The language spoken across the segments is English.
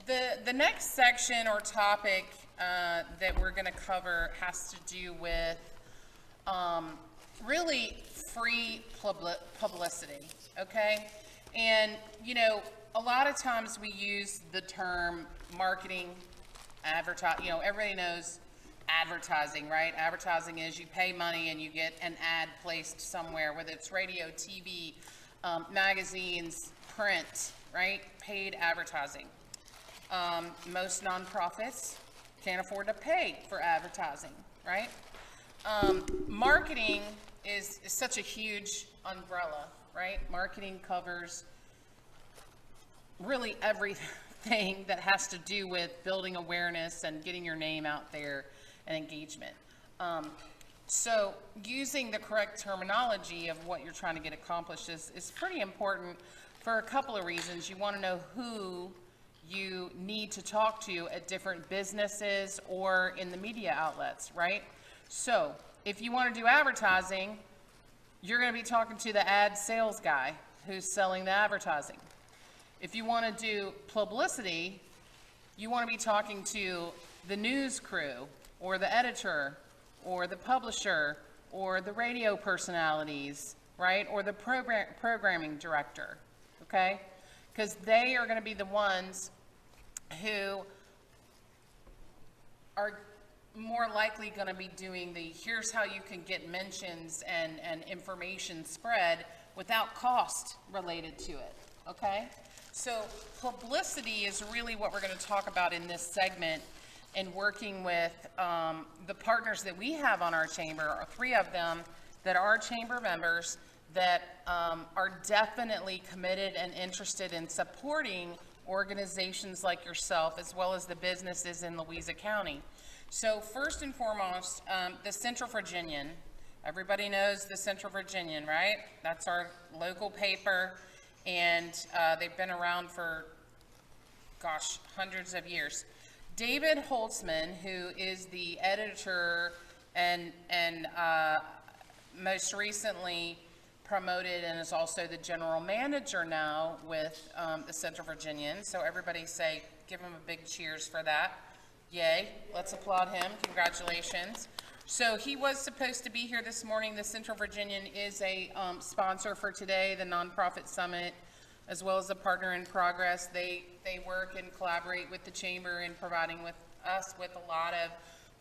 The next section or topic that we're going to cover has to do with really free publicity, okay? And, you know, a lot of times we use the term marketing, everybody knows advertising, right? Advertising is you pay money and you get an ad placed somewhere, whether it's radio, TV, magazines, print, right? Paid advertising. Most nonprofits can't afford to pay for advertising, right? Marketing is such a huge umbrella, right? Marketing covers really everything that has to do with building awareness and getting your name out there and engagement. So using the correct terminology of what you're trying to get accomplished is pretty important for a couple of reasons. You want to know who you need to talk to at different businesses or in the media outlets, right? So if you want to do advertising, you're going to be talking to the ad sales guy who's selling the advertising. If you want to do publicity, you want to be talking to the news crew or the editor or the publisher or the radio personalities, right? Or the programming director, okay? Because they are going to be the ones who are more likely going to be doing the here's how you can get mentions and information spread without cost related to it, okay? So publicity is really what we're going to talk about in this segment, and working with the partners that we have on our chamber, or 3 of them that are chamber members that are definitely committed and interested in supporting organizations like yourself, as well as the businesses in Louisa County. So first and foremost, the Central Virginian. Everybody knows the Central Virginian, right? That's our local paper, and they've been around for, gosh, hundreds of years. David Holtzman, who is the editor and most recently promoted and is also the general manager now with the Central Virginian. So everybody say, give him a big cheers for that. Yay, let's applaud him, congratulations. So he was supposed to be here this morning. The Central Virginian is a sponsor for today, the Nonprofit Summit, as well as a partner in progress. They work and collaborate with the chamber in providing with us with a lot of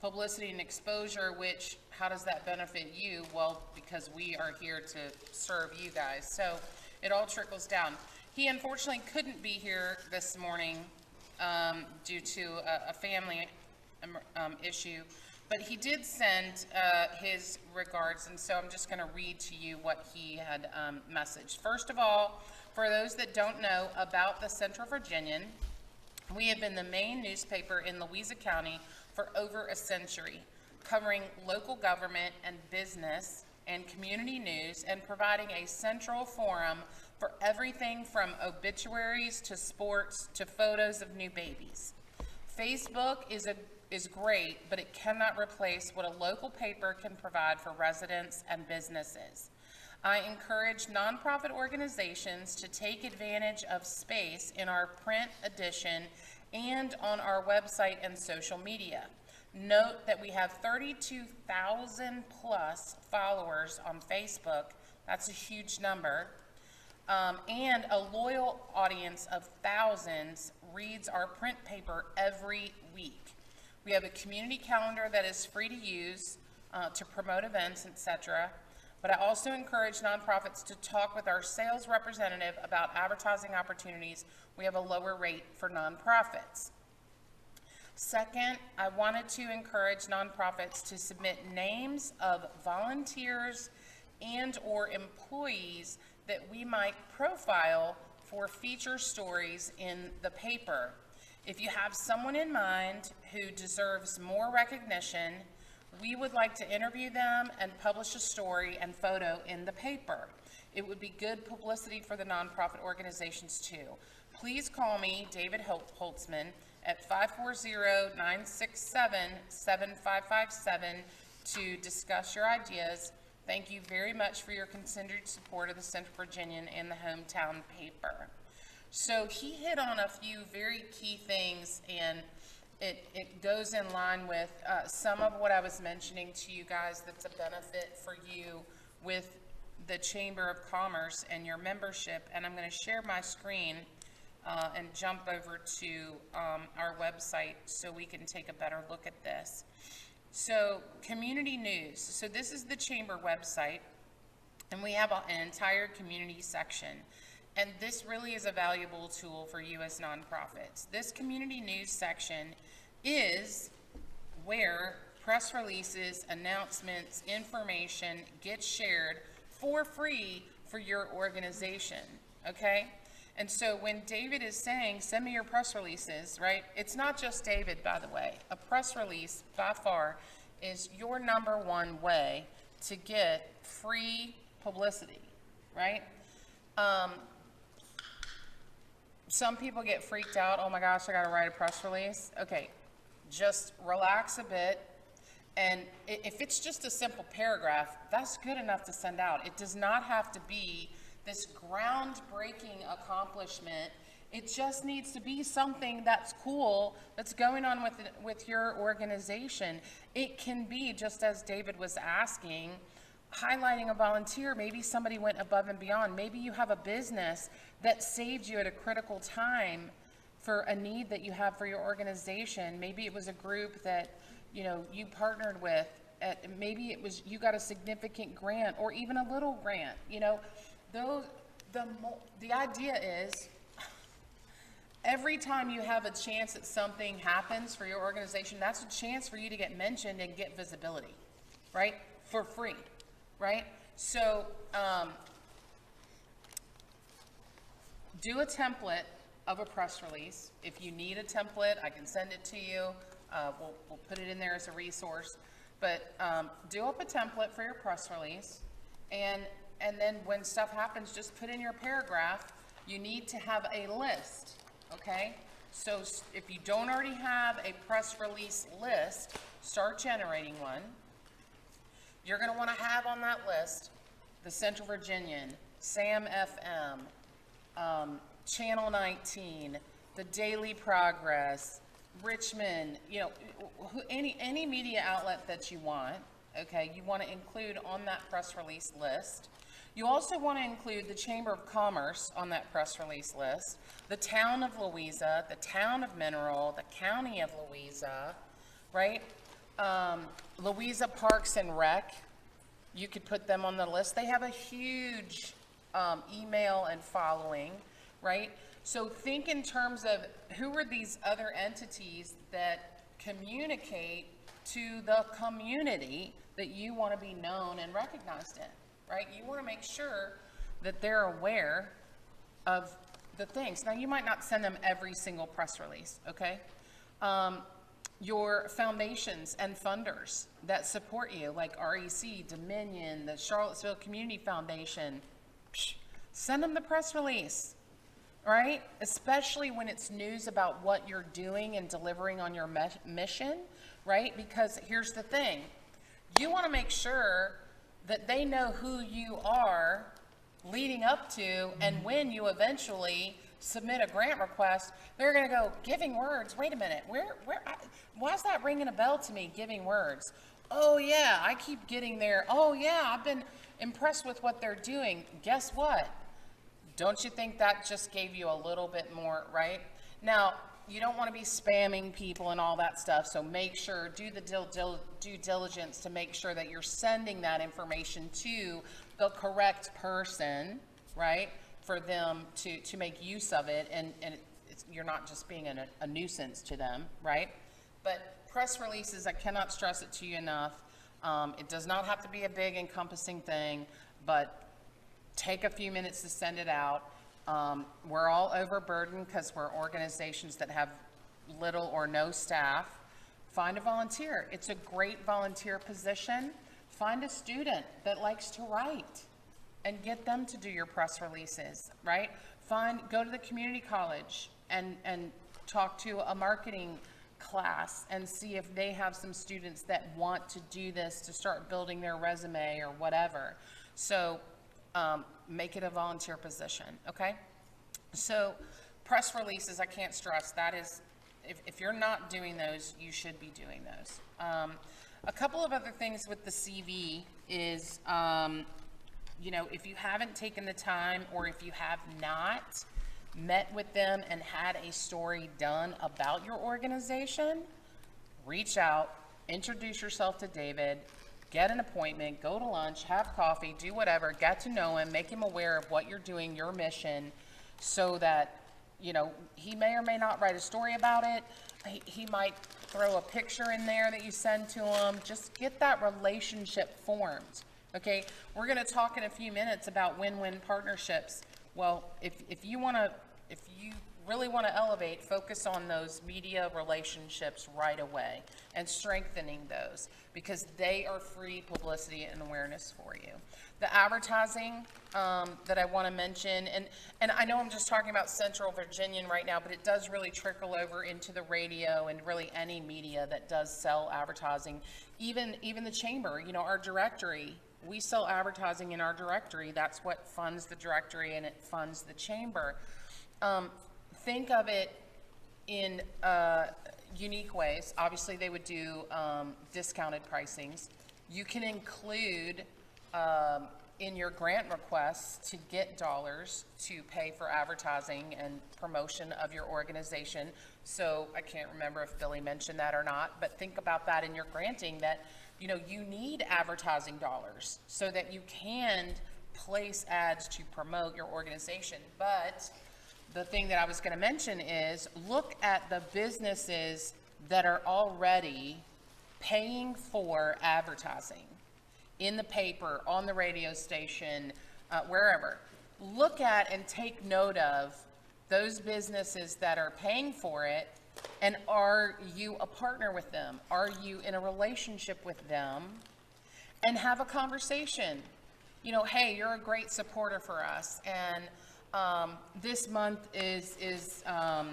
publicity and exposure, which, how does that benefit you? Well, because we are here to serve you guys. So it all trickles down. He unfortunately couldn't be here this morning due to a family issue, but he did send his regards, and so I'm just going to read to you what he had messaged. First of all, for those that don't know about the Central Virginian, we have been the main newspaper in Louisa County for over a century, covering local government and business and community news and providing a central forum for everything from obituaries to sports to photos of new babies. Facebook is great, but it cannot replace what a local paper can provide for residents and businesses. I encourage nonprofit organizations to take advantage of space in our print edition and on our website and social media. Note that we have 32,000 plus followers on Facebook. That's a huge number. And a loyal audience of thousands reads our print paper every week. We have a community calendar that is free to use to promote events, etc. But I also encourage nonprofits to talk with our sales representative about advertising opportunities. We have a lower rate for nonprofits. Second, I wanted to encourage nonprofits to submit names of volunteers and or employees that we might profile for feature stories in the paper. If you have someone in mind who deserves more recognition, we would like to interview them and publish a story and photo in the paper. It would be good publicity for the nonprofit organizations too. Please call me, David Holtzman, at 540-967-7557 to discuss your ideas. Thank you very much for your continued support of the Central Virginian and the hometown paper. So he hit on a few very key things, and it goes in line with some of what I was mentioning to you guys that's a benefit for you with the Chamber of Commerce and your membership. And I'm going to share my screen and jump over to our website so we can take a better look at this. So community news. So this is the Chamber website, and we have an entire community section. And this really is a valuable tool for you as nonprofits. This community news section is where press releases, announcements, information gets shared for free for your organization, okay? And so when David is saying, send me your press releases, right? It's not just David, by the way. A press release, by far, is your number one way to get free publicity, right? Some people get freaked out. Oh my gosh, I gotta write a press release. Okay, just relax a bit. And if it's just a simple paragraph, that's good enough to send out. It does not have to be this groundbreaking accomplishment. It just needs to be something that's cool, that's going on with your organization. It can be, just as David was asking, highlighting a volunteer. Maybe somebody went above and beyond. Maybe you have a business that saved you at a critical time for a need that you have for your organization. Maybe it was a group that you partnered with. Maybe it was you got a significant grant or even a little grant. The idea is every time you have a chance that something happens for your organization, that's a chance for you to get mentioned and get visibility, right? For free, right? So do a template of a press release. If you need a template, I can send it to you. We'll put it in there as a resource. But do up a template for your press release, and then when stuff happens, just put in your paragraph. You need to have a list, okay? So if you don't already have a press release list, start generating one. You're going to want to have on that list the Central Virginian, Sam FM, Channel 19, the Daily Progress, Richmond, any media outlet that you want, okay, you want to include on that press release list. You also want to include the Chamber of Commerce on that press release list, the town of Louisa, the town of Mineral, the county of Louisa, right? Louisa Parks and Rec, you could put them on the list. They have a huge email and following, right? So think in terms of who are these other entities that communicate to the community that you want to be known and recognized in, right? You want to make sure that they're aware of the things. Now, you might not send them every single press release, okay? Your foundations and funders that support you, like REC, Dominion, the Charlottesville Community Foundation, send them the press release, right? Especially when it's news about what you're doing and delivering on your mission, right? Because here's the thing. You want to make sure that they know who you are leading up to, and when you eventually submit a grant request, they're going to go, Giving Words, wait a minute, why is that ringing a bell to me, Giving Words? Oh yeah, I keep getting there. Oh yeah, I've been impressed with what they're doing. Guess what? Don't you think that just gave you a little bit more, right? Now, you don't want to be spamming people and all that stuff, so make sure, do the due diligence to make sure that you're sending that information to the correct person, right, for them to make use of it, and you're not just being a nuisance to them, right? But press releases, I cannot stress it to you enough. It does not have to be a big encompassing thing, but take a few minutes to send it out. We're all overburdened because we're organizations that have little or no staff. Find a volunteer. It's a great volunteer position. Find a student that likes to write and get them to do your press releases, right? Go to the community college and talk to a marketing class and see if they have some students that want to do this to start building their resume or whatever. So make it a volunteer position, okay? So press releases, I can't stress, that is, if you're not doing those, you should be doing those. A couple of other things with the CV is, you know, if you haven't taken the time, or if you have not met with them and had a story done about your organization, reach out, introduce yourself to David, get an appointment, go to lunch, have coffee, do whatever, get to know him, make him aware of what you're doing, your mission, so that, you know, he may or may not write a story about it. He might throw a picture in there that you send to him. Just get that relationship formed. Okay, we're going to talk in a few minutes about win-win partnerships. Well, if you really want to elevate, focus on those media relationships right away and strengthening those, because they are free publicity and awareness for you. The advertising that I want to mention, and I know I'm just talking about Central Virginian right now, but it does really trickle over into the radio and really any media that does sell advertising. Even the chamber, you know, our directory, we sell advertising in our directory. That's what funds the directory, and it funds the chamber. Think of it in unique ways. Obviously, they would do discounted pricings. You can include in your grant requests to get dollars to pay for advertising and promotion of your organization. So I can't remember if Billy mentioned that or not, but think about that in your granting, that, you know, you need advertising dollars so that you can place ads to promote your organization. But the thing that I was going to mention is, look at the businesses that are already paying for advertising in the paper, on the radio station, wherever. Look at and take note of those businesses that are paying for it, and are you a partner with them? Are you in a relationship with them? And have a conversation. You know, hey, you're a great supporter for us, and this month is I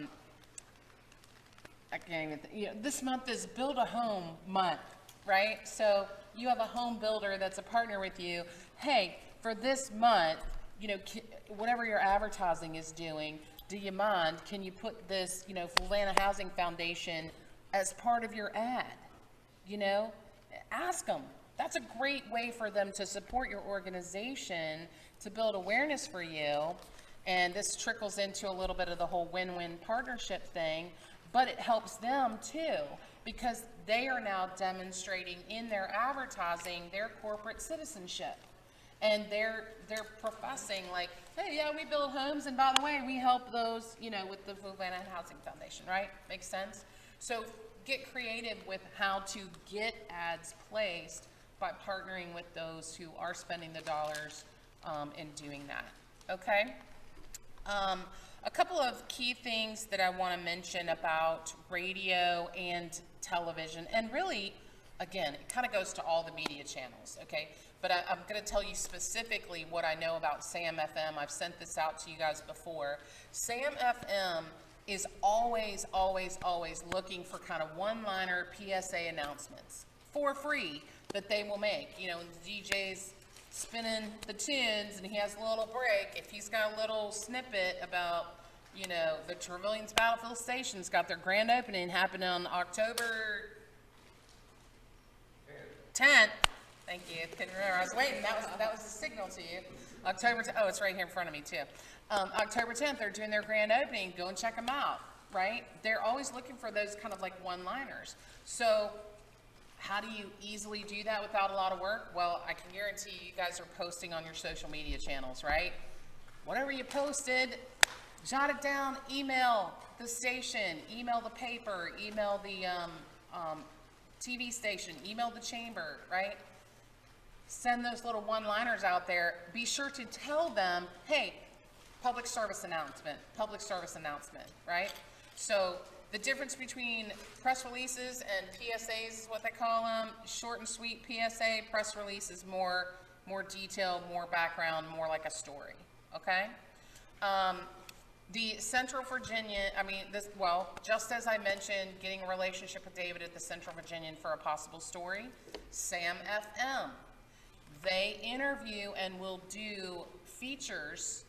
can't even think, you know, this month is Build a Home month, right? So you have a home builder that's a partner with you. Hey, for this month, you know, whatever your advertising is doing, do you mind, can you put this, you know, Fluvanna Housing Foundation as part of your ad? You know, ask them. That's a great way for them to support your organization, to build awareness for you. And this trickles into a little bit of the whole win-win partnership thing, but it helps them too, because they are now demonstrating in their advertising their corporate citizenship. And they're professing like, hey, yeah, we build homes, and by the way, we help those, you know, with the Fluvanna Housing Foundation, right? Makes sense? So get creative with how to get ads placed by partnering with those who are spending the dollars in doing that, okay? A couple of key things that I want to mention about radio and television, and really, again, it kind of goes to all the media channels, okay? But I'm going to tell you specifically what I know about Sam FM. I've sent this out to you guys before. Sam FM is always, always, always looking for kind of one-liner PSA announcements for free that they will make. You know, the DJ's spinning the tunes and he has a little break. If he's got a little snippet about, you know, the Trevilian's Battlefield Station's got their grand opening happening on October 10th. Thank you. Couldn't remember. I was waiting. That was a signal to you. Oh, it's right here in front of me too. October 10th, they're doing their grand opening. Go and check them out, right? They're always looking for those kind of like one-liners. So how do you easily do that without a lot of work? Well, I can guarantee you guys are posting on your social media channels, right? Whatever you posted, jot it down, email the station, email the paper, email the TV station, email the chamber, right? Send those little one-liners out there. Be sure to tell them, hey, public service announcement, right? So the difference between press releases and PSAs is what they call them. Short and sweet PSA. Press release is more detailed, more background, more like a story, okay? The Central Virginia, just as I mentioned, getting a relationship with David at the Central Virginian for a possible story, Sam FM. They interview and will do features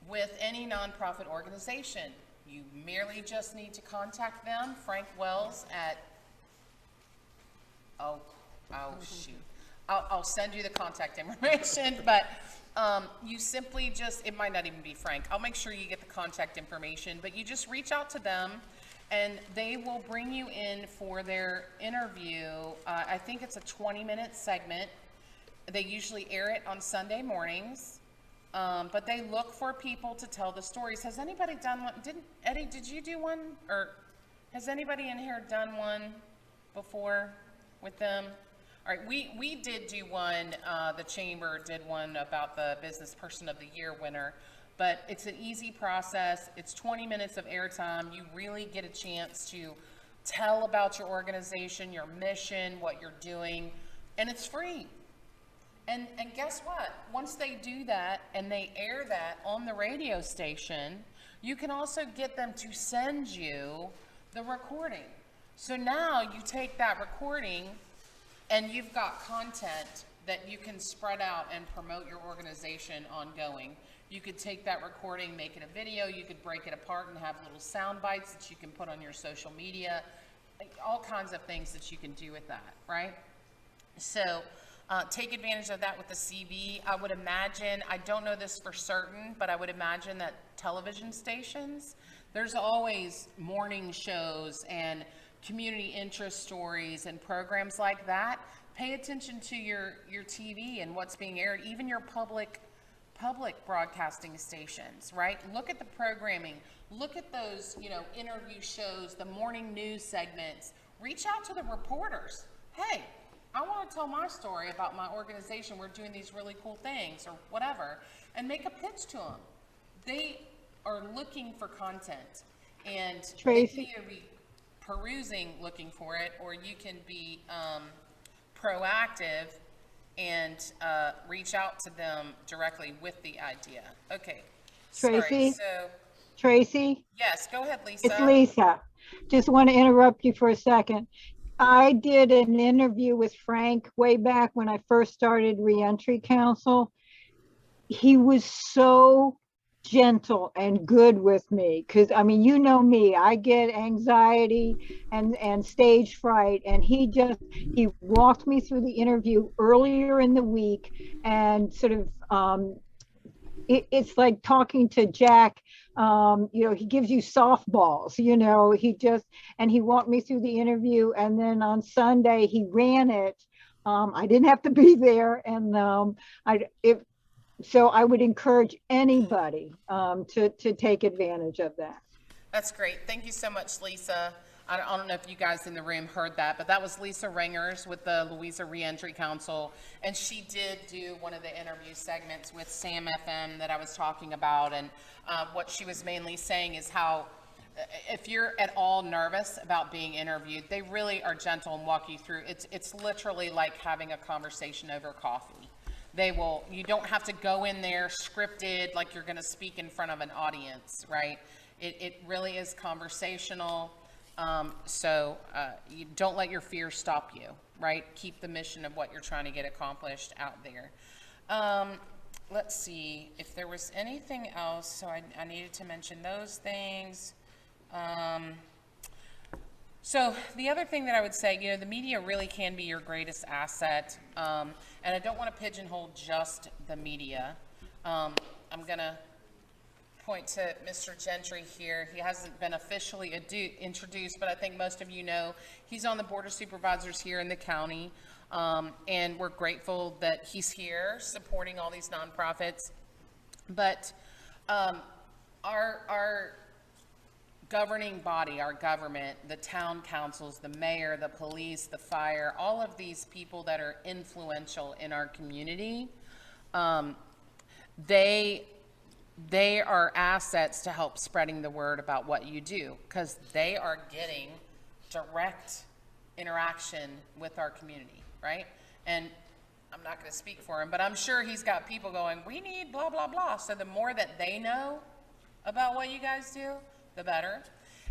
with any nonprofit organization. You merely just need to contact them, Frank Wells at, oh shoot. I'll send you the contact information, but you simply just, it might not even be Frank. I'll make sure you get the contact information, but you just reach out to them and they will bring you in for their interview. I think it's a 20-minute segment. They usually air it on Sunday mornings. But they look for people to tell the stories. Has anybody done one? Eddie, did you do one? Or has anybody in here done one before with them? All right, we did do one, the chamber did one about the Business Person of the Year winner, but it's an easy process. It's 20 minutes of airtime. You really get a chance to tell about your organization, your mission, what you're doing, and it's free. And guess what? Once they do that and they air that on the radio station, you can also get them to send you the recording. So now you take that recording and you've got content that you can spread out and promote your organization ongoing. You could take that recording, make it a video, you could break it apart and have little sound bites that you can put on your social media, all kinds of things that you can do with that, right? So take advantage of that with the CV. I would imagine, I don't know this for certain, but I would imagine that television stations, there's always morning shows and community interest stories and programs like that. Pay attention to your TV and what's being aired, even your public broadcasting stations, right? Look at the programming. Look at those, interview shows, the morning news segments. Reach out to the reporters. Hey, I want to tell my story about my organization. We're doing these really cool things or whatever, and make a pitch to them. They are looking for content, and they can either be perusing, looking for it, or you can be proactive and reach out to them directly with the idea. Okay. Tracy? Sorry, Tracy? Yes, go ahead, Lisa. It's Lisa. Just want to interrupt you for a second. I did an interview with Frank way back when I first started Reentry Council. He was so gentle and good with me because you know me, I get anxiety and stage fright, and he walked me through the interview earlier in the week and sort of it's like talking to Jack. He gives you softballs, he walked me through the interview, and then on Sunday he ran it. I didn't have to be there, and so I would encourage anybody to take advantage of that. That's great. Thank you so much, Lisa. I don't know if you guys in the room heard that, but that was Lisa Ringers with the Louisa Reentry Council, and she did do one of the interview segments with Sam FM that I was talking about, and what she was mainly saying is how if you're at all nervous about being interviewed, they really are gentle and walk you through. It's literally like having a conversation over coffee. You don't have to go in there scripted like you're going to speak in front of an audience, right? It really is conversational. So you don't let your fear stop you, right? Keep the mission of what you're trying to get accomplished out there. Let's see if there was anything else. So I needed to mention those things. So the other thing that I would say, the media really can be your greatest asset. And I don't want to pigeonhole just the media. I'm going to point to Mr. Gentry here. He hasn't been officially introduced, but I think most of you know he's on the Board of Supervisors here in the county. And we're grateful that he's here supporting all these nonprofits. But our governing body, our government, the town councils, the mayor, the police, the fire, all of these people that are influential in our community, they are assets to help spreading the word about what you do, because they are getting direct interaction with our community, right? And I'm not going to speak for him, but I'm sure he's got people going, we need blah, blah, blah. So the more that they know about what you guys do, the better.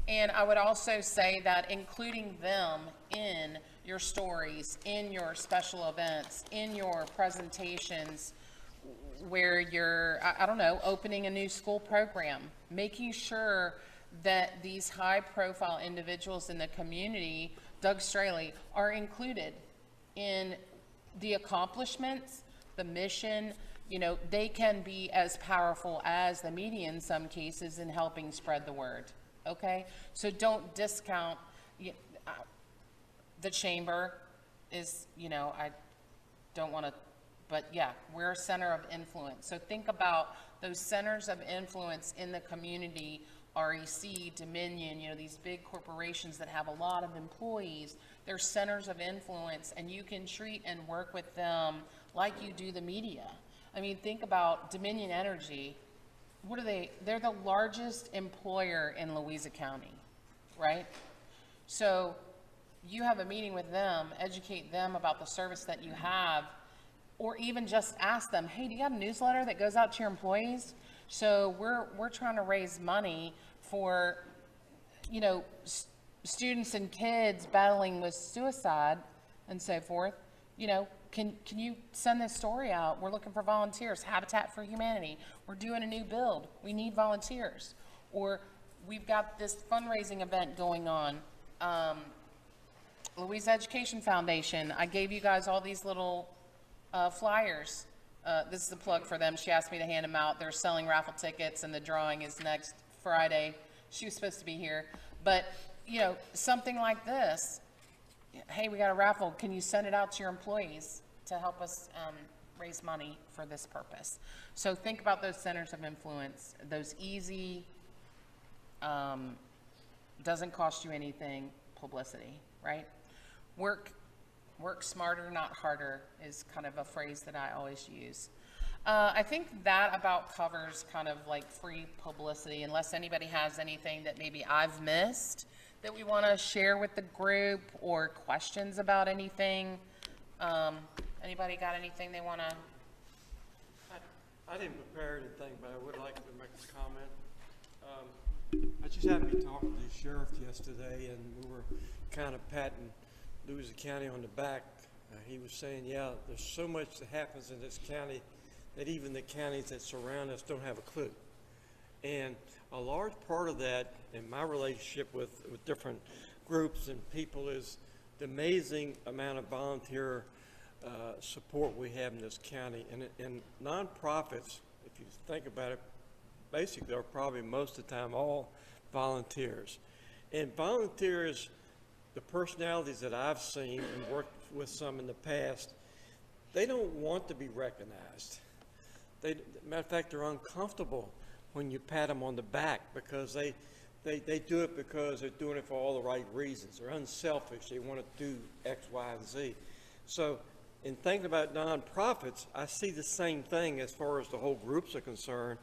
And I would also say that including them in your stories, in your special events, in your presentations, where you're, I don't know, opening a new school program, making sure that these high-profile individuals in the community, Doug Straley, are included in the accomplishments, the mission. You know, they can be as powerful as the media in some cases in helping spread the word, okay? So don't discount, the chamber is, you know, I don't want to, but yeah, we're a center of influence. So think about those centers of influence in the community, REC, Dominion, you know, these big corporations that have a lot of employees. They're centers of influence, and you can treat and work with them like you do the media. I mean, think about Dominion Energy. What are they? They're the largest employer in Louisa County, right? So you have a meeting with them, educate them about the service that you have, or even just ask them, hey, do you have a newsletter that goes out to your employees? So we're trying to raise money for, you know, students and kids battling with suicide and so forth. You know, can you send this story out? We're looking for volunteers. Habitat for Humanity. We're doing a new build. We need volunteers. Or we've got this fundraising event going on. Louisa Education Foundation. I gave you guys all these little flyers. This is a plug for them. She asked me to hand them out. They're selling raffle tickets, and the drawing is next Friday. She was supposed to be here. But, you know, something like this. Hey, we got a raffle. Can you send it out to your employees to help us raise money for this purpose? So think about those centers of influence, those easy, doesn't cost you anything publicity, right? Work smarter, not harder is kind of a phrase that I always use. I think that about covers kind of like free publicity, unless anybody has anything that maybe I've missed that we want to share with the group, or questions about anything. Anybody got anything they want to? I didn't prepare anything, but I would like to make a comment. I just happened to be talking to the sheriff yesterday, and we were kind of patting Louisa County on the back. He was saying, yeah, there's so much that happens in this county that even the counties that surround us don't have a clue. And a large part of that in my relationship with different groups and people is the amazing amount of volunteer support we have in this county. And nonprofits, if you think about it, basically are probably most of the time all volunteers. And volunteers, the personalities that I've seen and worked with some in the past, they don't want to be recognized. Matter of fact, they're uncomfortable when you pat them on the back, because they do it because they're doing it for all the right reasons. They're unselfish. They want to do X, Y, and Z. So in thinking about nonprofits, I see the same thing as far as the whole groups are concerned,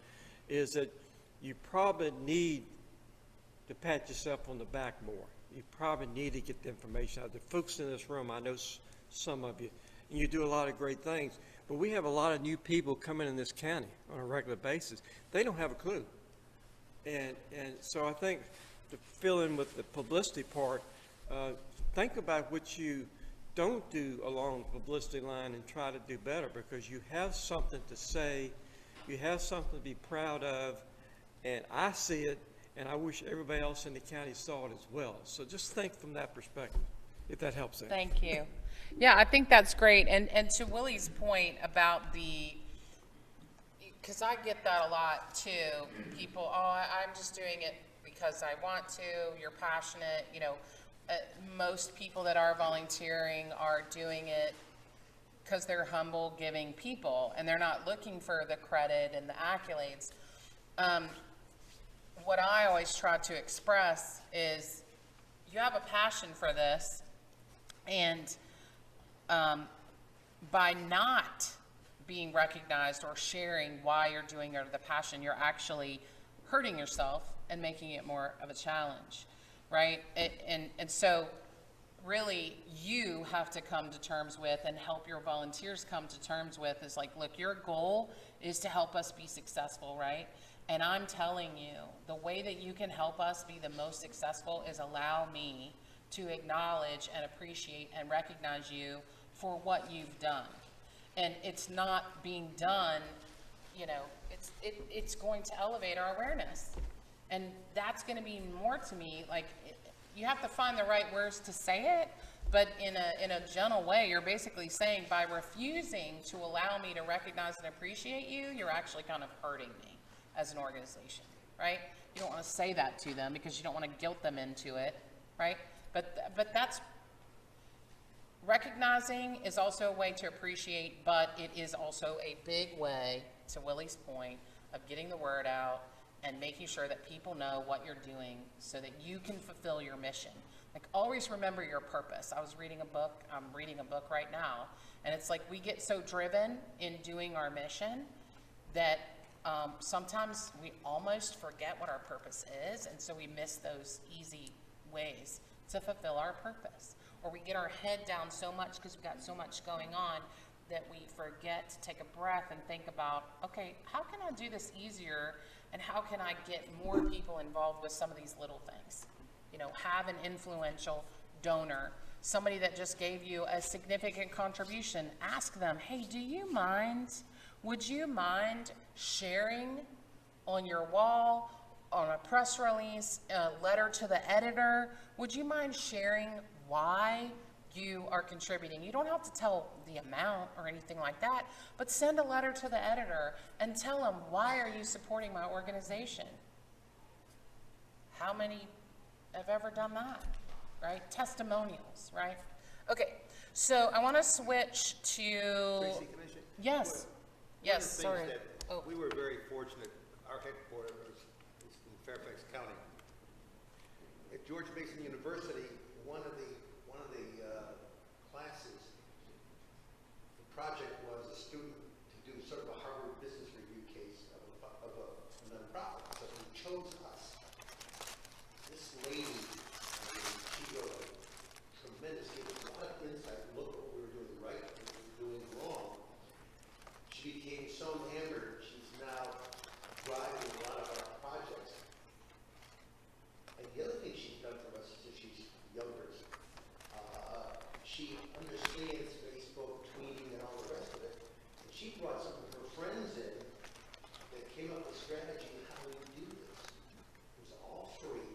is that you probably need to pat yourself on the back more. You probably need to get the information out. The folks in this room, I know some of you, and you do a lot of great things, but we have a lot of new people coming in this county on a regular basis. They don't have a clue. And so I think to fill in with the publicity part, think about what you don't do along the publicity line and try to do better, because you have something to say, you have something to be proud of, and I see it, and I wish everybody else in the county saw it as well. So just think from that perspective, if that helps out. Thank you. Yeah, I think that's great. And to Willie's point about because I get that a lot too. People, I'm just doing it because I want to. You're passionate. You know, most people that are volunteering are doing it because they're humble, giving people, and they're not looking for the credit and the accolades. What I always try to express is you have a passion for this, and by not being recognized or sharing why you're doing it or the passion, you're actually hurting yourself and making it more of a challenge, right? And so really you have to come to terms with, and help your volunteers come to terms with, is like, look, your goal is to help us be successful, right? And I'm telling you, the way that you can help us be the most successful is allow me to acknowledge and appreciate and recognize you for what you've done. And it's not being done you know, it's going to elevate our awareness. And that's going to mean more to me, like, you have to find the right words to say it, but in a gentle way. You're basically saying, by refusing to allow me to recognize and appreciate you, you're actually kind of hurting me as an organization, right? You don't want to say that to them because you don't want to guilt them into it, right? But that's, recognizing is also a way to appreciate, but it is also a big way, to Willie's point, of getting the word out and making sure that people know what you're doing so that you can fulfill your mission. Like, always remember your purpose. I'm reading a book right now, and it's like we get so driven in doing our mission that sometimes we almost forget what our purpose is, and so we miss those easy ways to fulfill our purpose. Or we get our head down so much because we've got so much going on that we forget to take a breath and think about, okay, how can I do this easier, and how can I get more people involved with some of these little things? You know, have an influential donor, somebody that just gave you a significant contribution. Ask them, hey, do you mind, would you mind sharing on your wall, on a press release, a letter to the editor, would you mind sharing why you are contributing? You don't have to tell the amount or anything like that, but send a letter to the editor and tell them, why are you supporting my organization? How many have ever done that, right? Testimonials, right? Okay, so I want to switch to... Tracy, can I say? Yes. One of Yes, the sorry. things that Oh. we were very fortunate, our headquarters is in Fairfax County. At George Mason University, one of the classes, the project was a student to do sort of a Harvard Business Review case of a nonprofit. So he chose us. This lady, I mean, she was tremendous, gave us a lot of insight, look at what we were doing right, what we were doing wrong. She became so enamored, she's now driving a lot of our projects. And the other thing she's done for us is, she's younger. She understands Facebook, tweeting, and all the rest of it. And she brought some of her friends in that came up with strategy on how we do this. It was all free.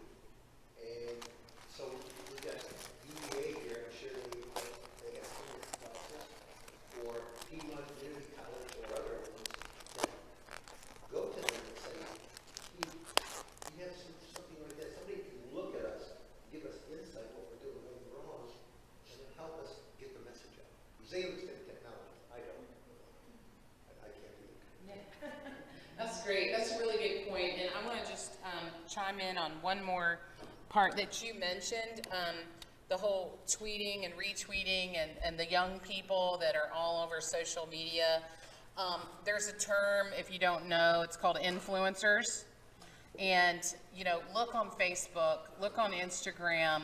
And so we got UVA here, I'm sure they have something about this, or Piedmont Community College or other ones that go to them and say, you have something like that. Somebody can look at us, give us insight what we're doing right and wrong, and then help us get the message out. They understand technology. I don't. I can't do it. That's great. That's a really good point. And I want to just chime in on one more part that you mentioned, the whole tweeting and retweeting and the young people that are all over social media. There's a term, if you don't know, it's called influencers. And, you know, look on Facebook, look on Instagram,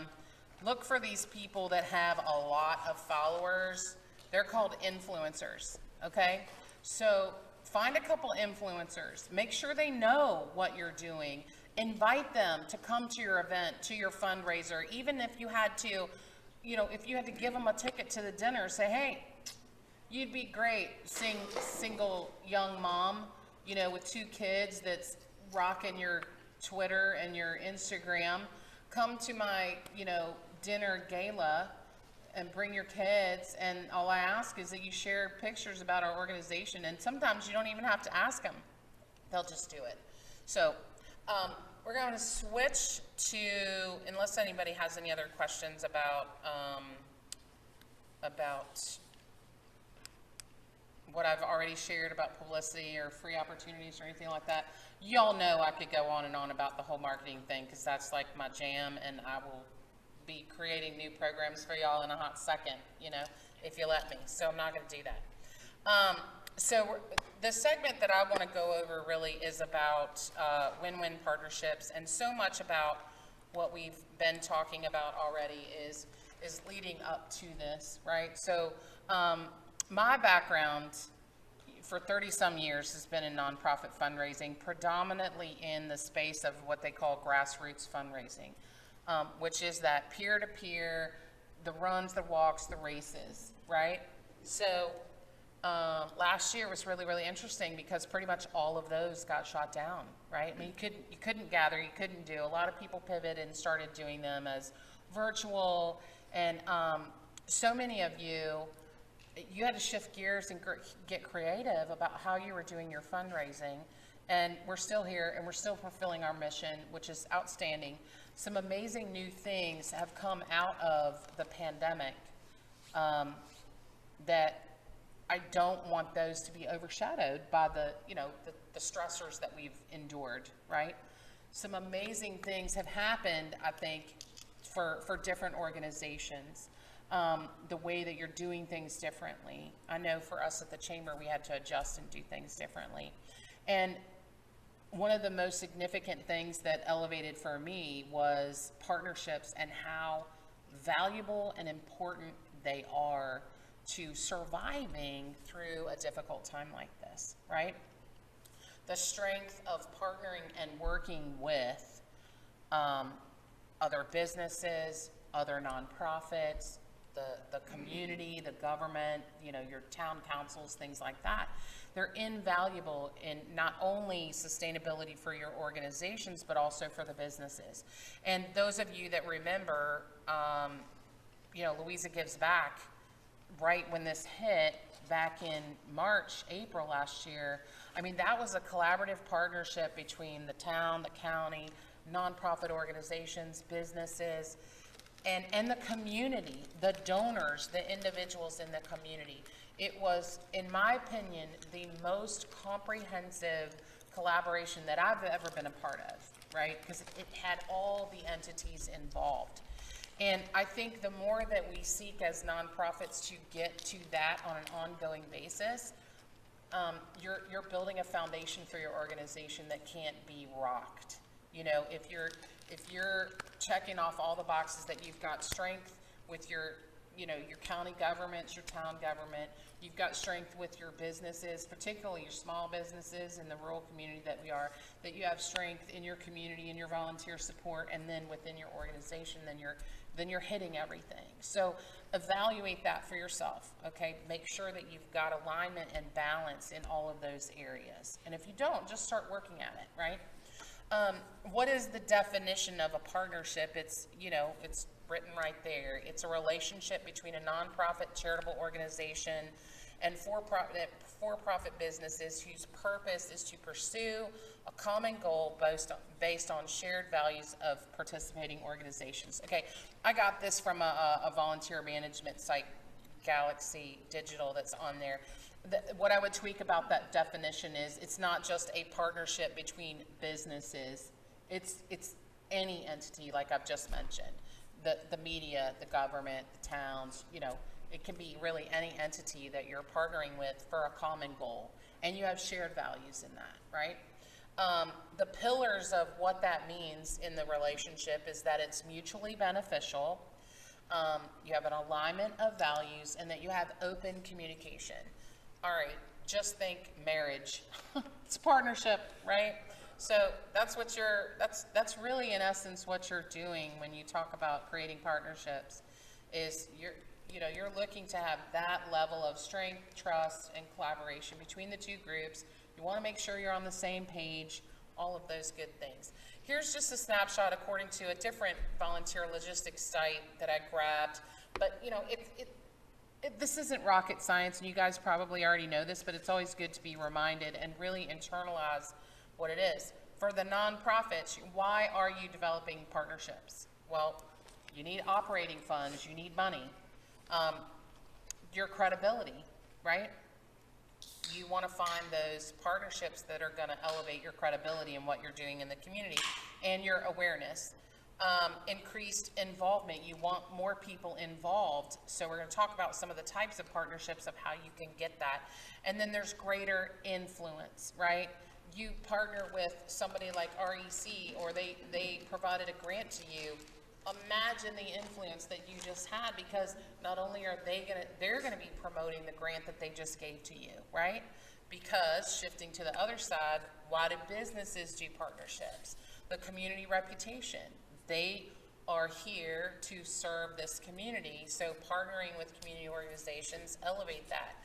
look for these people that have a lot of followers. They're called influencers, okay? So find a couple influencers. Make sure they know what you're doing. Invite them to come to your event, to your fundraiser. Even if you had to, you know, if you had to give them a ticket to the dinner, say, hey, you'd be great seeing a single young mom, you know, with 2 kids that's rocking your Twitter and your Instagram. Come to my, you know, dinner gala and bring your kids, and all I ask is that you share pictures about our organization, and sometimes you don't even have to ask them. They'll just do it. So we're going to switch to, unless anybody has any other questions about what I've already shared about publicity or free opportunities or anything like that. Y'all know I could go on and on about the whole marketing thing, because that's like my jam, and I will be creating new programs for y'all in a hot second, you know, if you let me. So I'm not going to do that. So the segment that I want to go over really is about win-win partnerships, and so much about what we've been talking about already is leading up to this, right? So my background for 30-some years has been in nonprofit fundraising, predominantly in the space of what they call grassroots fundraising, which is that peer-to-peer, the runs, the walks, the races, right? So last year was really, really interesting because pretty much all of those got shot down, right? I mean, you couldn't gather, you couldn't do. A lot of people pivoted and started doing them as virtual, and so many of you had to shift gears and get creative about how you were doing your fundraising. And we're still here and we're still fulfilling our mission, which is outstanding. Some amazing new things have come out of the pandemic that I don't want those to be overshadowed by the stressors that we've endured, right? Some amazing things have happened, I think, for different organizations. The way that you're doing things differently. I know for us at the Chamber, we had to adjust and do things differently. And one of the most significant things that elevated for me was partnerships and how valuable and important they are to surviving through a difficult time like this, right? The strength of partnering and working with other businesses, other nonprofits, the community, the government, your town councils, things like that. They're invaluable in not only sustainability for your organizations, but also for the businesses. And those of you that remember, Louisa Gives Back, right when this hit back in March, April last year, I mean, that was a collaborative partnership between the town, the county, nonprofit organizations, businesses, and the community, the donors, the individuals in the community. It was, in my opinion, the most comprehensive collaboration that I've ever been a part of, right? Because it had all the entities involved. And I think the more that we seek as nonprofits to get to that on an ongoing basis, you're building a foundation for your organization that can't be rocked. If you're checking off all the boxes that you've got strength with your county governments, your town government, you've got strength with your businesses, particularly your small businesses in the rural community that we are, that you have strength in your community and your volunteer support, and then within your organization, then you're hitting everything. So evaluate that for yourself, okay? Make sure that you've got alignment and balance in all of those areas. And if you don't, just start working at it, right? What is the definition of a partnership? It's written right there. It's a relationship between a nonprofit charitable organization and for-profit businesses whose purpose is to pursue a common goal based on shared values of participating organizations. Okay, I got this from a volunteer management site, Galaxy Digital, that's on there. What I would tweak about that definition is it's not just a partnership between businesses. It's any entity, like I've just mentioned. The media, the government, the towns, it can be really any entity that you're partnering with for a common goal. And you have shared values in that, right? The pillars of what that means in the relationship is that it's mutually beneficial, you have an alignment of values, and that you have open communication. All right, just think marriage. It's a partnership, right? So that's really in essence what you're doing when you talk about creating partnerships, is you're looking to have that level of strength, trust, and collaboration between the two groups. You want to make sure you're on the same page, all of those good things. Here's just a snapshot according to a different volunteer logistics site that I grabbed, but this isn't rocket science, and you guys probably already know this, but it's always good to be reminded and really internalize what it is. For the nonprofits, why are you developing partnerships? Well, you need operating funds, you need money, your credibility, right? You want to find those partnerships that are going to elevate your credibility in what you're doing in the community and your awareness. Increased involvement. You want more people involved. So we're going to talk about some of the types of partnerships of how you can get that. And then there's greater influence, right? You partner with somebody like REC, or they provided a grant to you. Imagine the influence that you just had, because not only are they're going to be promoting the grant that they just gave to you, right? Because shifting to the other side, why do businesses do partnerships? The community reputation. They are here to serve this community, so partnering with community organizations elevate that.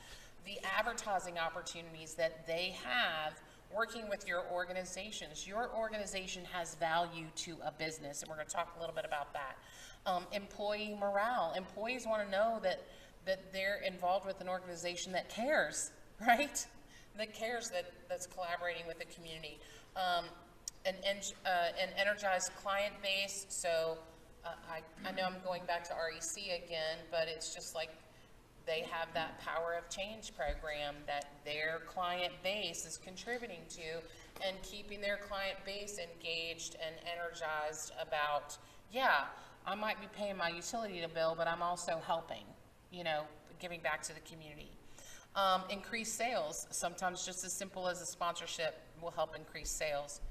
the advertising opportunities that they have working with your organizations. Your organization has value to a business, and we're going to talk a little bit about that. Employee morale. Employees want to know that they're involved with an organization that cares, right? That cares, that's collaborating with the community. An energized client base. So I know I'm going back to REC again, but it's just like they have that Power of Change program that their client base is contributing to, and keeping their client base engaged and energized about, yeah, I might be paying my utility bill, but I'm also helping, you know, giving back to the community. Increase sales. Sometimes just as simple as a sponsorship will help increase sales.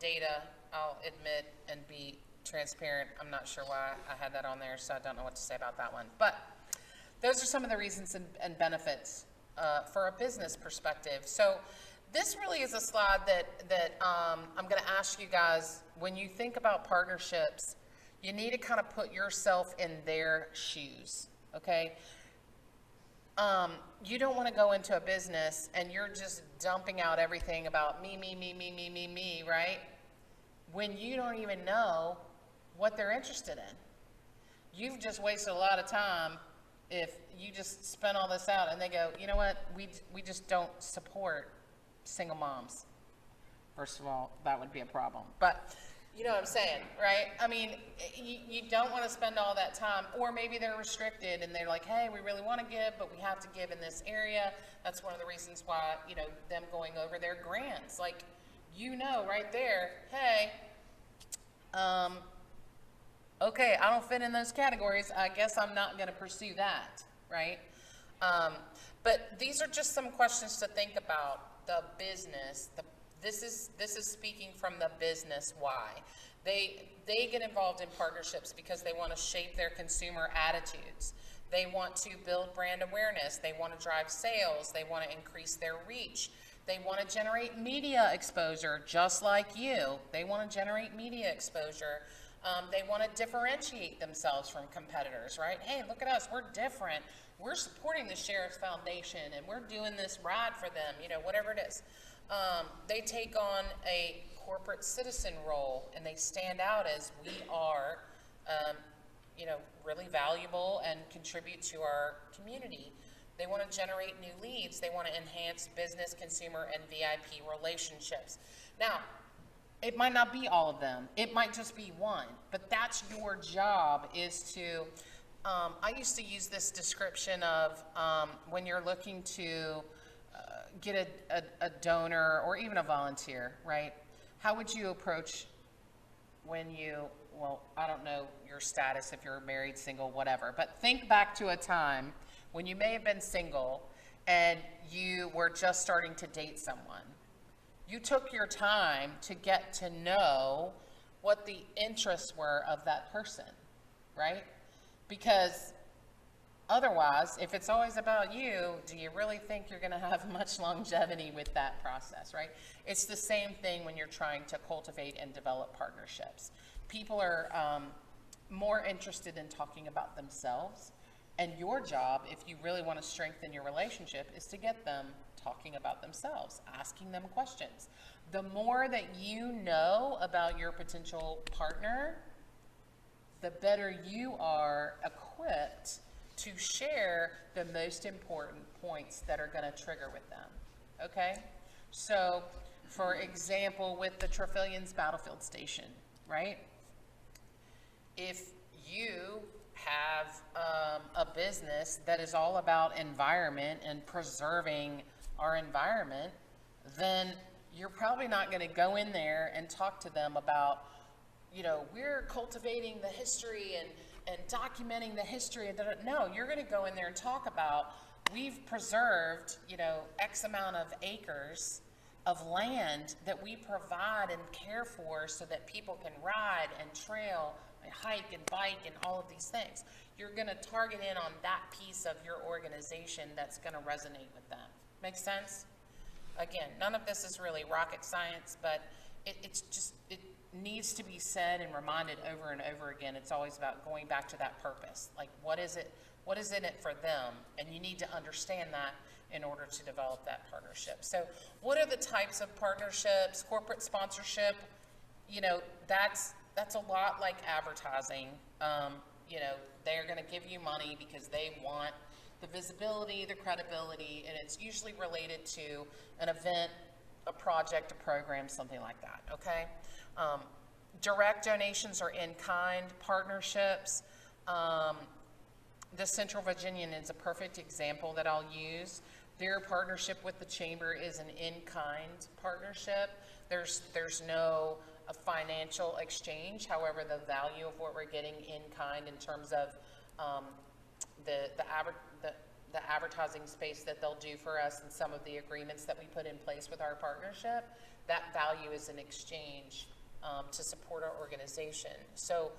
Data, I'll admit and be transparent, I'm not sure why I had that on there, so I don't know what to say about that one. But those are some of the reasons and benefits for a business perspective. So this really is a slide that I'm going to ask you guys, when you think about partnerships, you need to kind of put yourself in their shoes, okay? You don't want to go into a business and you're just dumping out everything about me, right? When you don't even know what they're interested in. You've just wasted a lot of time if you just spend all this out and they go, you know what, we just don't support single moms. First of all, that would be a problem. But you know what I'm saying, right? I mean, you don't want to spend all that time, or maybe they're restricted and they're like, hey, we really want to give, but we have to give in this area. That's one of the reasons why, you know, them going over their grants. Like, you know right there, hey, okay, I don't fit in those categories. I guess I'm not going to pursue that, right? But these are just some questions to think about. The business, this is speaking from the business why. They get involved in partnerships because they want to shape their consumer attitudes. They want to build brand awareness. They want to drive sales. They want to increase their reach. They want to generate media exposure, just like you. They want to generate media exposure. They want to differentiate themselves from competitors, right? Hey, look at us, we're different. We're supporting the Sheriff's Foundation and we're doing this ride for them, you know, whatever it is. They take on a corporate citizen role and they stand out as we are, you know, really valuable and contribute to our community. They want to generate new leads. They want to enhance business, consumer, and VIP relationships. Now, it might not be all of them. It might just be one, but that's your job, is to, I used to use this description of when you're looking to get a donor or even a volunteer, right? How would you approach when you, well, I don't know your status, if you're married, single, whatever, but think back to a time when you may have been single and you were just starting to date someone. You took your time to get to know what the interests were of that person, right? Because otherwise, if it's always about you, do you really think you're going to have much longevity with that process, right? It's the same thing when you're trying to cultivate and develop partnerships. People are more interested in talking about themselves, and your job, if you really want to strengthen your relationship, is to get them talking about themselves, asking them questions. The more that you know about your potential partner, the better you are equipped to share the most important points that are going to trigger with them, okay? So, for example, with the Trefilian's Battlefield Station, right? If you have a business that is all about environment and preserving our environment, then you're probably not going to go in there and talk to them about, you know, we're cultivating the history and documenting the history. No, you're going to go in there and talk about, we've preserved, you know, X amount of acres of land that we provide and care for so that people can ride and trail and hike and bike and all of these things. You're going to target in on that piece of your organization that's going to resonate with them. Make sense? Again, none of this is really rocket science, but it needs to be said and reminded over and over again. It's always about going back to that purpose. Like, what is it What is in it for them? And you need to understand that in order to develop that partnership. So what are the types of partnerships? Corporate sponsorship, you know, that's a lot like advertising. You know, they're going to give you money because they want the visibility, the credibility, and it's usually related to an event, a project, a program, something like that, okay? Direct donations or in-kind partnerships. The Central Virginian is a perfect example that I'll use. Their partnership with the chamber is an in-kind partnership. There's no financial exchange. However, the value of what we're getting in kind in terms of the advertising space that they'll do for us and some of the agreements that we put in place with our partnership, that value is an exchange to support our organization. So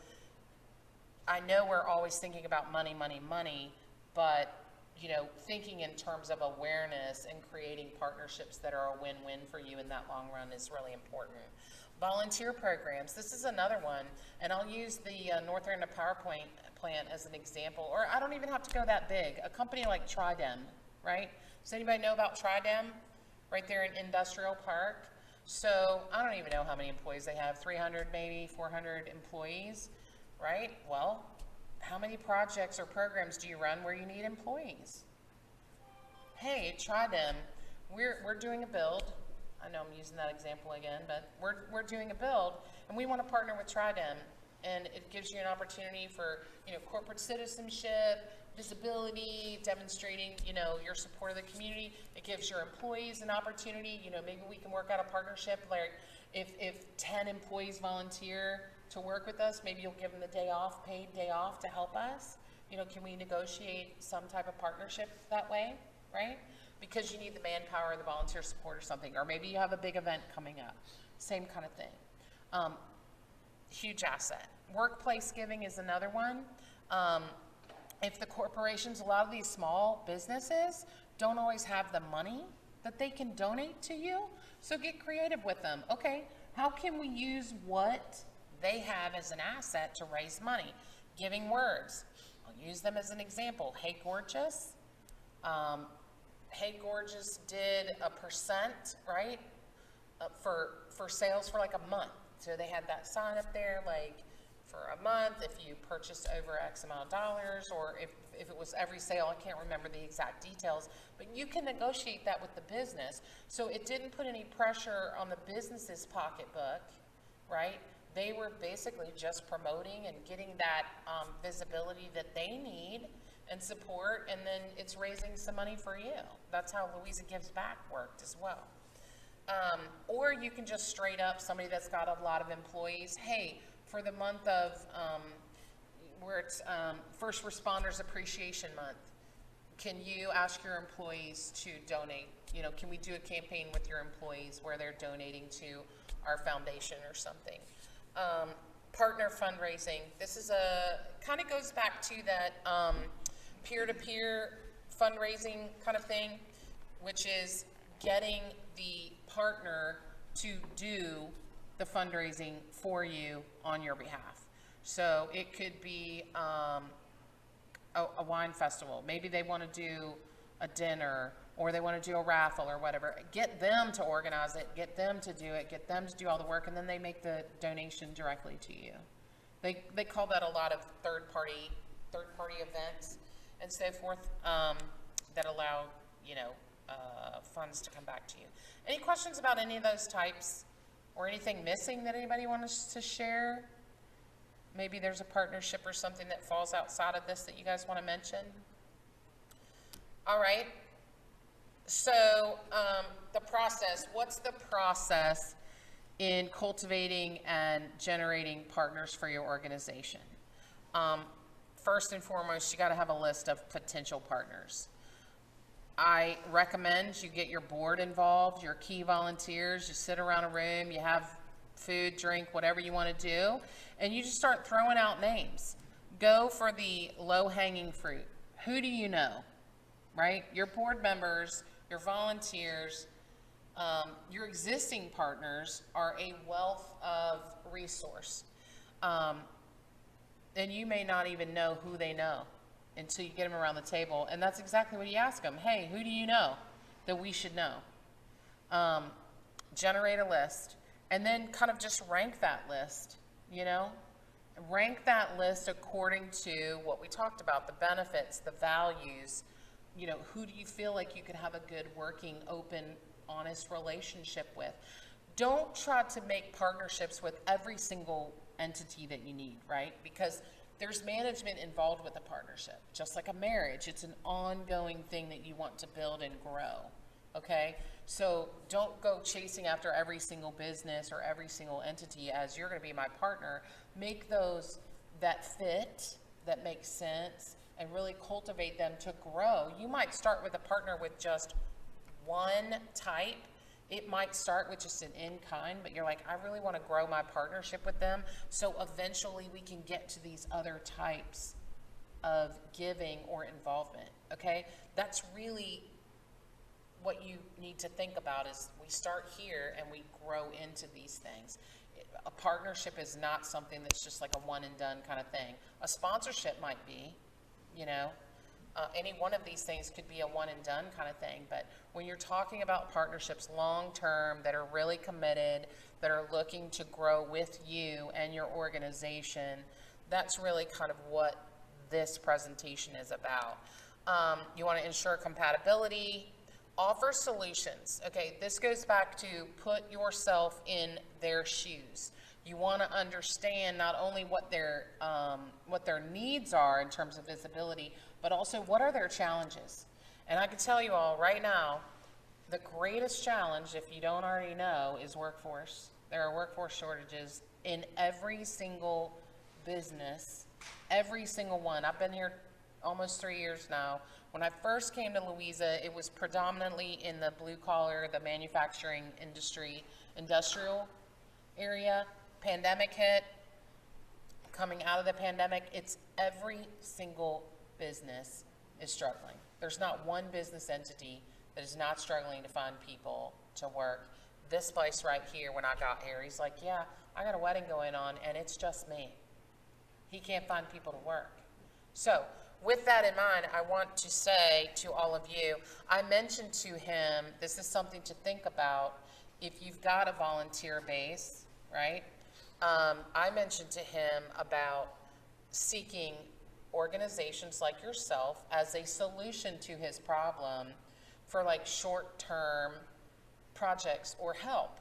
I know we're always thinking about money, money, money, but you know, thinking in terms of awareness and creating partnerships that are a win-win for you in that long run is really important. Volunteer programs, this is another one, and I'll use the North End Power Plant as an example, or I don't even have to go that big. A company like Tridem, right? Does anybody know about Tridem? Right there in Industrial Park. So I don't even know how many employees they have, 300 maybe, 400 employees, right? Well, how many projects or programs do you run where you need employees? Hey, Tridem, we're doing a build. I know I'm using that example again, but we're doing a build, and we want to partner with Tridem, and it gives you an opportunity for, you know, corporate citizenship, visibility, demonstrating, you know, your support of the community. It gives your employees an opportunity. You know, maybe we can work out a partnership. Like if 10 employees volunteer to work with us, maybe you'll give them the day off, paid day off to help us. You know, can we negotiate some type of partnership that way, right? Because you need the manpower, the volunteer support or something, or maybe you have a big event coming up, same kind of thing. Huge asset. Workplace giving is another one. If the corporations, a lot of these small businesses don't always have the money that they can donate to you, so get creative with them. Okay, how can we use what they have as an asset to raise money? Giving words. I'll use them as an example. Hey Gorgeous. Hey Gorgeous did a percent, right, for sales for like a month. So they had that sign up there, like for a month, if you purchased over X amount of dollars, or if it was every sale, I can't remember the exact details, but you can negotiate that with the business. So it didn't put any pressure on the business's pocketbook, right? They were basically just promoting and getting that visibility that they need and support, and then it's raising some money for you. That's how Louisa Gives Back worked as well. Or you can just straight up, somebody that's got a lot of employees, hey, for the month of, where it's First Responders Appreciation Month, can you ask your employees to donate? You know, can we do a campaign with your employees where they're donating to our foundation or something? Partner fundraising. This is kind of goes back to that peer-to-peer fundraising kind of thing, which is getting the partner to do the fundraising for you on your behalf. So it could be a wine festival. Maybe they want to do a dinner, or they want to do a raffle or whatever. Get them to organize it, get them to do it, get them to do all the work, and then they make the donation directly to you. They call that a lot of third party events and so forth, that allow, you know, funds to come back to you. Any questions about any of those types, or anything missing that anybody wants to share? Maybe there's a partnership or something that falls outside of this that you guys want to mention. All right. So the process, what's the process in cultivating and generating partners for your organization? First and foremost, you got to have a list of potential partners. I recommend you get your board involved, your key volunteers, you sit around a room, you have food, drink, whatever you want to do, and you just start throwing out names. Go for the low-hanging fruit. Who do you know, right? Your board members, your volunteers, your existing partners are a wealth of resource. And you may not even know who they know, until you get them around the table. And that's exactly what you ask them. Hey, who do you know that we should know? Generate a list, and then kind of just rank that list, you know? Rank that list according to what we talked about, the benefits, the values. You know, who do you feel like you could have a good working, open, honest relationship with? Don't try to make partnerships with every single entity that you need, right? Because there's management involved with a partnership. Just like a marriage, it's an ongoing thing that you want to build and grow, okay? So don't go chasing after every single business or every single entity as you're gonna be my partner. Make those that fit, that make sense, and really cultivate them to grow. You might start with a partner with just one type. It might start with just an in-kind, but you're like, I really want to grow my partnership with them, so eventually we can get to these other types of giving or involvement, okay? That's really what you need to think about, is we start here and we grow into these things. A partnership is not something that's just like a one and done kind of thing. A sponsorship might be, you know, any one of these things could be a one and done kind of thing. But when you're talking about partnerships long term that are really committed, that are looking to grow with you and your organization, that's really kind of what this presentation is about. You want to ensure compatibility, offer solutions. Okay, this goes back to put yourself in their shoes. You want to understand not only what their needs are in terms of visibility, but also what are their challenges. And I can tell you all right now, the greatest challenge, if you don't already know, is workforce. There are workforce shortages in every single business, every single one. I've been here almost 3 years now. When I first came to Louisa, it was predominantly in the blue collar, the manufacturing industry, industrial area. Pandemic hit. Coming out of the pandemic, it's every single business is struggling. There's not one business entity that is not struggling to find people to work. This place right here, when I got here, he's like, yeah, I got a wedding going on and it's just me. He can't find people to work. So with that in mind, I want to say to all of you, I mentioned to him, this is something to think about if you've got a volunteer base, right? I mentioned to him about seeking organizations like yourself as a solution to his problem for like short-term projects or help.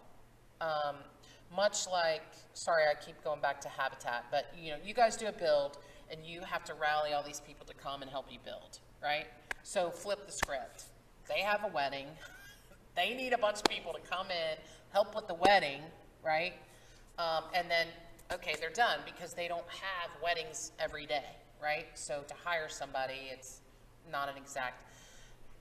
Much like, sorry, I keep going back to Habitat, but you know, you guys do a build and you have to rally all these people to come and help you build, right? So flip the script. They have a wedding. They need a bunch of people to come in, help with the wedding, right? And then, okay, they're done because they don't have weddings every day, right? So to hire somebody, it's not an exact.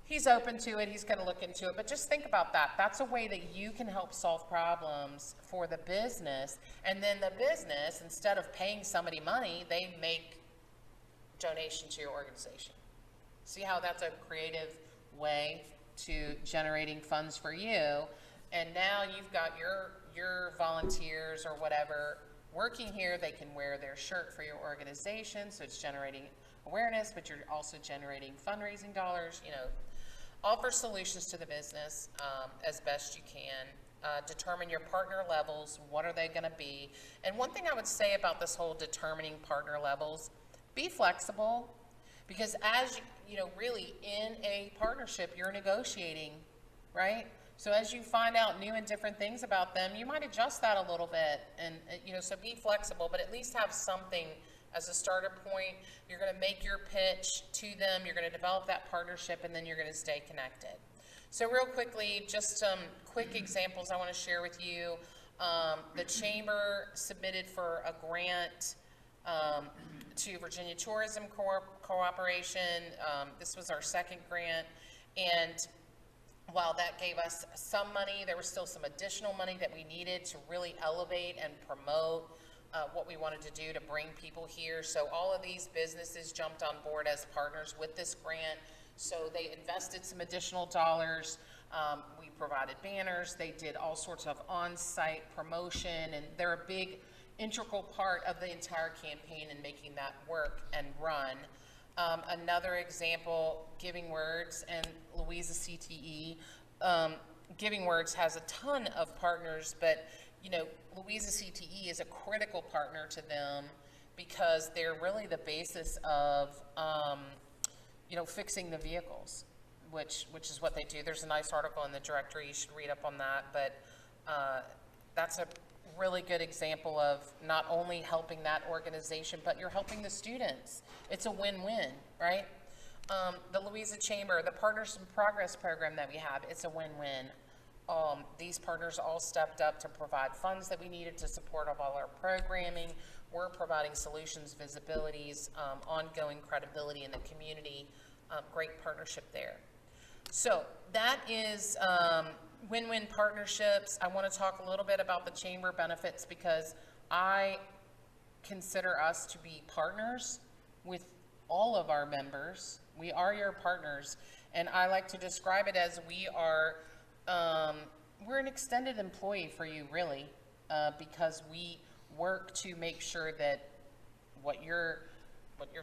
He's open to it. He's going to look into it. But just think about that. That's a way that you can help solve problems for the business. And then the business, instead of paying somebody money, they make donation to your organization. See how that's a creative way to generating funds for you. And now you've got your volunteers or whatever working here. They can wear their shirt for your organization. So it's generating awareness, but you're also generating fundraising dollars, you know. Offer solutions to the business as best you can. Determine your partner levels. What are they going to be? And one thing I would say about this whole determining partner levels, be flexible, because as you know, really in a partnership, you're negotiating, right? So as you find out new and different things about them, you might adjust that a little bit, and you know, so be flexible, but at least have something as a starter point. You're going to make your pitch to them, you're going to develop that partnership, and then you're going to stay connected. So real quickly, just some quick examples I want to share with you. The Chamber submitted for a grant to Virginia Tourism Cooperation. This was our second grant, and while that gave us some money, there was still some additional money that we needed to really elevate and promote what we wanted to do to bring people here. So all of these businesses jumped on board as partners with this grant. So they invested some additional dollars. We provided banners. They did all sorts of on-site promotion, and they're a big integral part of the entire campaign in making that work and run. Another example, Giving Words and Louisa CTE. Giving Words has a ton of partners, but you know, Louisa CTE is a critical partner to them because they're really the basis of, you know, fixing the vehicles, which is what they do. There's a nice article in the directory, you should read up on that, but that's a really good example of not only helping that organization, but you're helping the students. It's a win-win, right? The Louisa Chamber, the Partners in Progress program that we have, it's a win-win. These partners all stepped up to provide funds that we needed to support all our programming. We're providing solutions, visibilities, ongoing credibility in the community. Great partnership there. So that is win-win partnerships. I want to talk a little bit about the chamber benefits because I consider us to be partners with all of our members. We are your partners, and I like to describe it as we are, we're an extended employee for you, really, because we work to make sure that what you're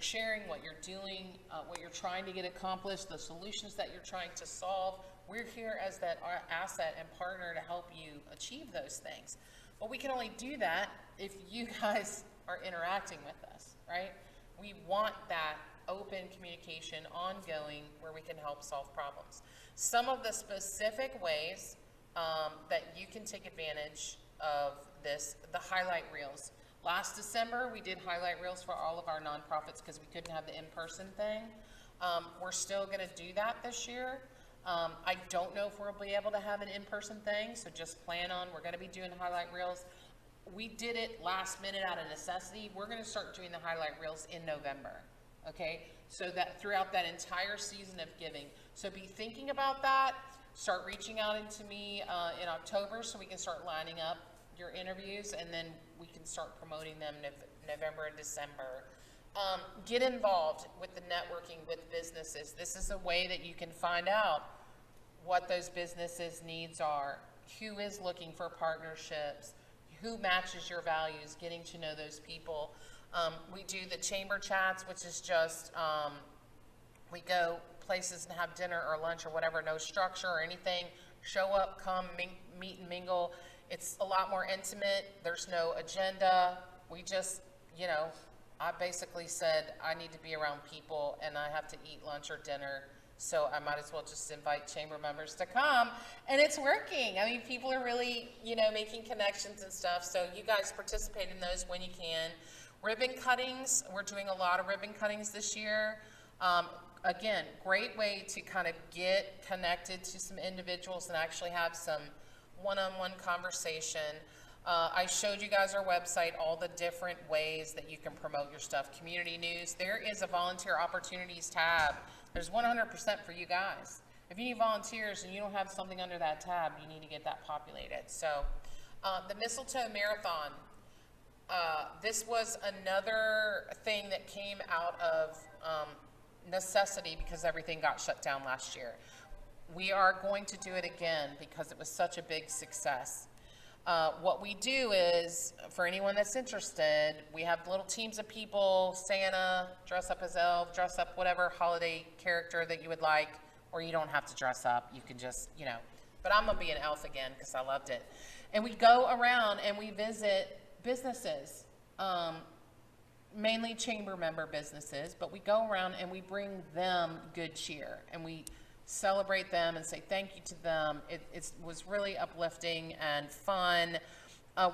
sharing, what you're doing, what you're trying to get accomplished, the solutions that you're trying to solve, we're here as that asset and partner to help you achieve those things. But we can only do that if you guys are interacting with us, right? We want that open communication ongoing where we can help solve problems. Some of the specific ways that you can take advantage of this, the highlight reels. Last December, we did highlight reels for all of our nonprofits because we couldn't have the in-person thing. We're still going to do that this year. I don't know if we'll be able to have an in-person thing, so just plan on, we're going to be doing highlight reels. We did it last minute out of necessity. We're going to start doing the highlight reels in November, okay? So that throughout that entire season of giving. So be thinking about that. Start reaching out into me in October so we can start lining up your interviews, and then we can start promoting them November and December. Get involved with the networking with businesses. This is a way that you can find out what those businesses' needs are, who is looking for partnerships, who matches your values, getting to know those people. We do the chamber chats, which is just, we go places and have dinner or lunch or whatever, no structure or anything. Show up, come, meet and mingle. It's a lot more intimate. There's no agenda. We just, you know, I basically said I need to be around people and I have to eat lunch or dinner, so I might as well just invite chamber members to come, and it's working. I mean, people are really, you know, making connections and stuff, so you guys participate in those when you can. Ribbon cuttings, we're doing a lot of ribbon cuttings this year. Again, great way to kind of get connected to some individuals and actually have some one-on-one conversation. I showed you guys our website, all the different ways that you can promote your stuff. Community news, there is a volunteer opportunities tab. There's 100% for you guys. If you need volunteers and you don't have something under that tab, you need to get that populated. So the Mistletoe Marathon, this was another thing that came out of necessity because everything got shut down last year. We are going to do it again because it was such a big success. What we do is, for anyone that's interested, we have little teams of people, Santa, dress up as elf, dress up whatever holiday character that you would like, or you don't have to dress up, you can just, you know, but I'm gonna be an elf again because I loved it. And we go around and we visit businesses, mainly chamber member businesses, but we go around and we bring them good cheer and we celebrate them and say thank you to them. It was really uplifting and fun.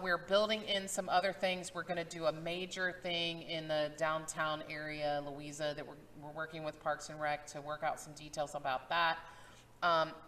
We're building in some other things. We're going to do a major thing in the downtown area, Louisa, that we're working with Parks and Rec to work out some details about that.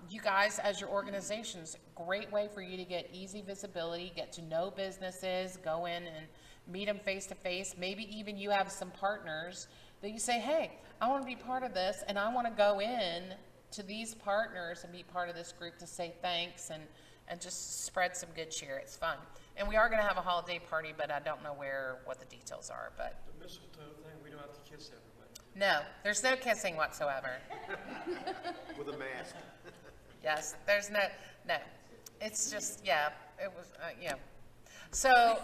You guys, as your organizations, great way for you to get easy visibility, get to know businesses, go in and meet them face to face. Maybe even you have some partners that you say, hey, I want to be part of this and I want to go in to these partners and be part of this group to say thanks and just spread some good cheer. It's fun. And we are going to have a holiday party, but I don't know what the details are. But The mistletoe thing, we don't have to kiss everybody. no, there's no kissing whatsoever. With a mask. Yes, there's no. It's just, yeah, it was, yeah. So